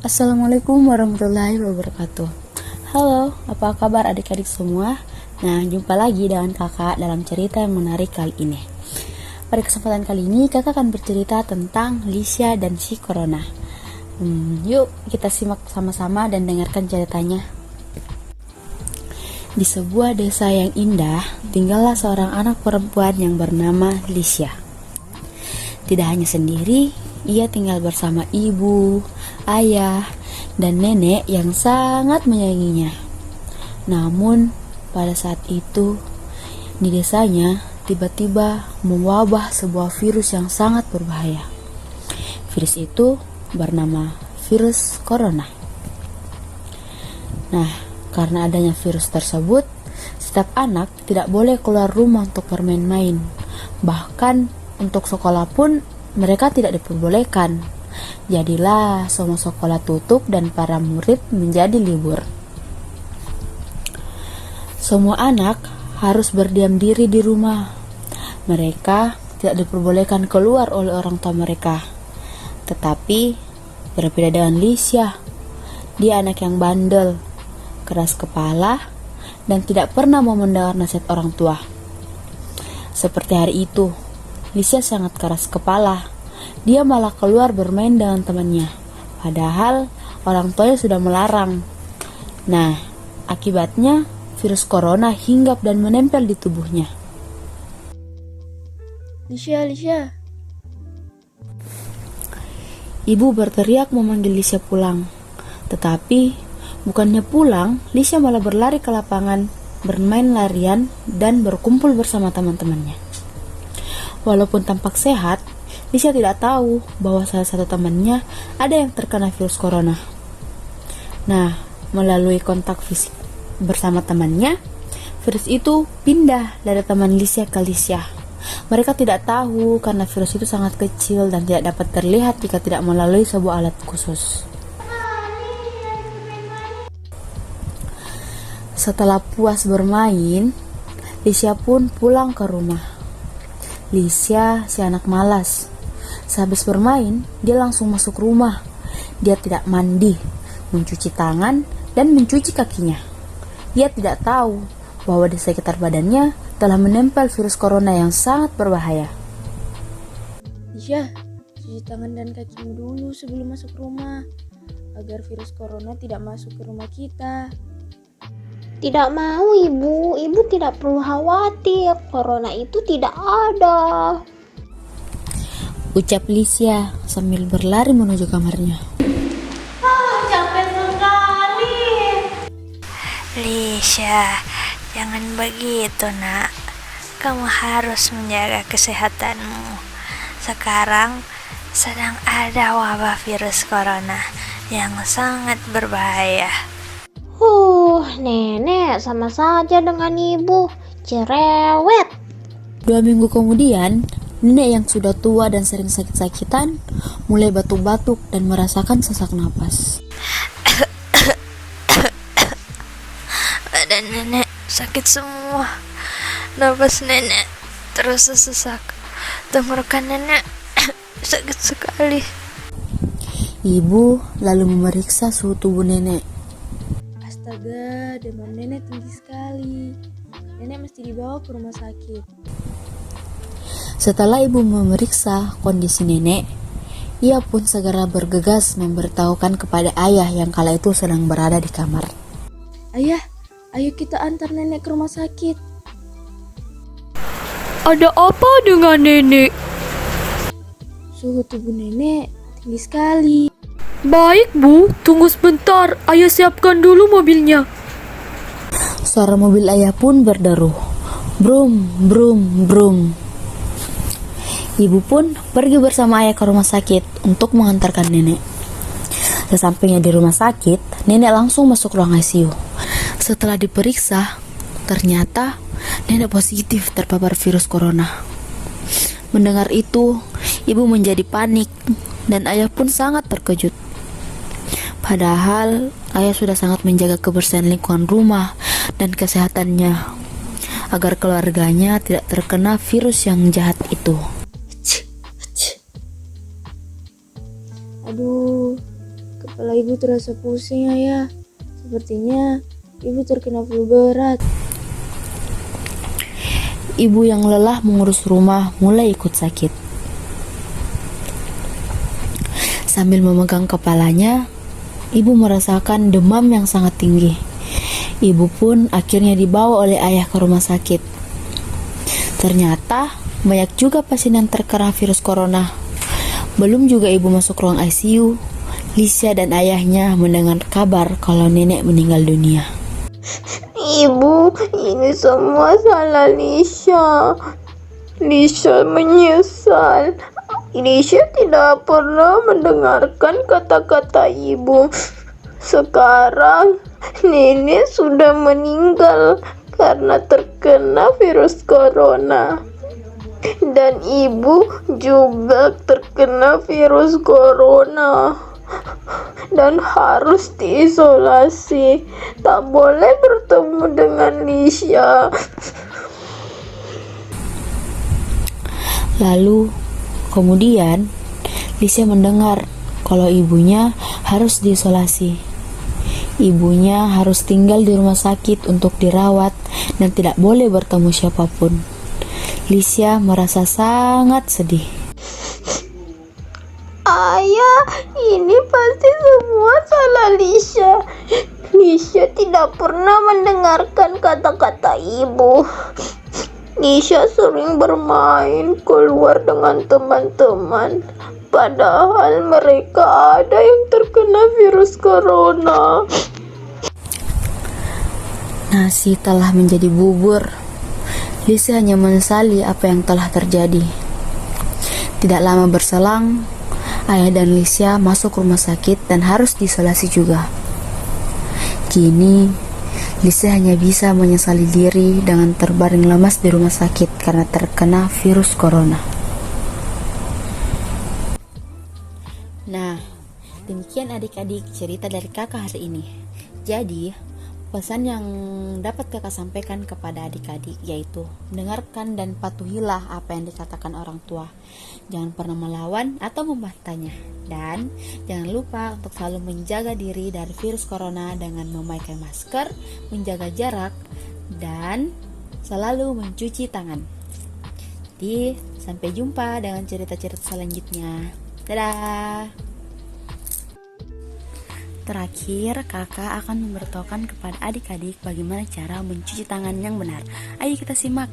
Assalamualaikum warahmatullahi wabarakatuh. Halo, apa kabar adik-adik semua? Nah, jumpa lagi dengan kakak dalam cerita yang menarik kali ini. Pada kesempatan kali ini, kakak akan bercerita tentang Lisha dan si Corona. Yuk, kita simak sama-sama dan dengarkan ceritanya. Di sebuah desa yang indah, tinggallah seorang anak perempuan yang bernama Lisha. Tidak hanya sendiri, ia tinggal bersama ibu, ayah, dan nenek yang sangat menyayanginya. Namun, pada saat itu, di desanya tiba-tiba mewabah sebuah virus yang sangat berbahaya. Virus itu bernama virus corona. Nah, karena adanya virus tersebut, setiap anak tidak boleh keluar rumah untuk bermain-main. Bahkan untuk sekolah pun mereka tidak diperbolehkan. Jadilah semua sekolah tutup dan para murid menjadi libur. Semua anak harus berdiam diri di rumah. Mereka tidak diperbolehkan keluar oleh orang tua mereka. Tetapi berbeda dengan Lisha, dia anak yang bandel, keras kepala, dan tidak pernah mau mendengar nasihat orang tua. Seperti hari itu, Lisha sangat keras kepala. Dia malah keluar bermain dengan temannya, padahal orang tuanya sudah melarang. Nah, akibatnya virus corona hinggap dan menempel di tubuhnya. Lisha. Ibu berteriak memanggil Lisha pulang. Tetapi, bukannya pulang, Lisha malah berlari ke lapangan, bermain larian, dan berkumpul bersama teman-temannya. Walaupun tampak sehat, Lisha tidak tahu bahwa salah satu temannya ada yang terkena virus corona. Nah, melalui kontak fisik bersama temannya, virus itu pindah dari teman Lisha ke Lisha. Mereka tidak tahu karena virus itu sangat kecil dan tidak dapat terlihat jika tidak melalui sebuah alat khusus. Setelah puas bermain, Lisha pun pulang ke rumah. Lisha si anak malas. Sehabis bermain, dia langsung masuk rumah. Dia tidak mandi, mencuci tangan, dan mencuci kakinya. Dia tidak tahu bahwa di sekitar badannya telah menempel virus corona yang sangat berbahaya. Lisha, cuci tangan dan kakimu dulu sebelum masuk rumah, agar virus corona tidak masuk ke rumah kita. Tidak mau ibu tidak perlu khawatir, corona itu tidak ada. Ucap Lisha sambil berlari menuju kamarnya. Capek sekali. Lisha, jangan begitu nak. Kamu harus menjaga kesehatanmu. Sekarang sedang ada wabah virus corona yang sangat berbahaya. Nenek sama saja dengan ibu, cerewet. 2 minggu kemudian, nenek yang sudah tua dan sering sakit-sakitan mulai batuk-batuk dan merasakan sesak napas. Badan nenek sakit semua. Napas nenek terasa sesak. Tenggorokan nenek sakit sekali. Ibu lalu memeriksa suhu tubuh nenek. Astaga, demam nenek tinggi sekali. Nenek mesti dibawa ke rumah sakit. Setelah ibu memeriksa kondisi nenek, ia pun segera bergegas memberitahukan kepada ayah yang kala itu sedang berada di kamar. Ayah, ayo kita antar nenek ke rumah sakit. Ada apa dengan nenek? Suhu tubuh nenek tinggi sekali. Baik bu, tunggu sebentar, ayah siapkan dulu mobilnya. Suara mobil ayah pun berderu. Brum, brum, brum. Ibu pun pergi bersama ayah ke rumah sakit untuk mengantarkan nenek. Sesampainya di rumah sakit, nenek langsung masuk ruang ICU. Setelah diperiksa, ternyata nenek positif terpapar virus corona. Mendengar itu, ibu menjadi panik dan ayah pun sangat terkejut. Padahal ayah sudah sangat menjaga kebersihan lingkungan rumah dan kesehatannya agar keluarganya tidak terkena virus yang jahat itu. Aduh, Kepala ibu terasa pusing, Ayah. Sepertinya ibu terkena flu berat. Ibu yang lelah mengurus rumah mulai ikut sakit. Sambil memegang kepalanya, ibu merasakan demam yang sangat tinggi. Ibu pun akhirnya dibawa oleh ayah ke rumah sakit. Ternyata banyak juga pasien yang terkena virus corona. Belum juga ibu masuk ruang ICU, Lisha dan ayahnya mendengar kabar kalau nenek meninggal dunia. Ibu, ini semua salah Lisha. Lisha menyesal. Lisha tidak pernah mendengarkan kata-kata ibu. Sekarang nenek sudah meninggal karena terkena virus corona. Dan ibu juga terkena virus corona dan harus diisolasi. Tak boleh bertemu dengan Lisha. Lalu kemudian Lisha mendengar kalau ibunya harus diisolasi. Ibunya harus tinggal di rumah sakit untuk dirawat dan tidak boleh bertemu siapapun. Lisha merasa sangat sedih. Ayah, ini pasti semua salah Lisha. Lisha tidak pernah mendengarkan kata-kata ibu. Lisha sering bermain keluar dengan teman-teman, padahal mereka ada yang terkena virus corona. Nasi telah menjadi bubur. Lisha hanya menyesali apa yang telah terjadi. Tidak lama berselang, ayah dan Lisha masuk rumah sakit dan harus diisolasi juga. Kini, Lisha hanya bisa menyesali diri dengan terbaring lemas di rumah sakit karena terkena virus corona. Nah, demikian adik-adik cerita dari kakak hari ini. Jadi, pesan yang dapat kakak sampaikan kepada adik-adik yaitu dengarkan dan patuhilah apa yang dikatakan orang tua. Jangan pernah melawan atau membantahnya. Dan jangan lupa untuk selalu menjaga diri dari virus corona dengan memakai masker, menjaga jarak, dan selalu mencuci tangan. Jadi, sampai jumpa dengan cerita-cerita selanjutnya. Dadah! Terakhir, kakak akan memberitahukan kepada adik-adik bagaimana cara mencuci tangan yang benar. Ayo kita simak.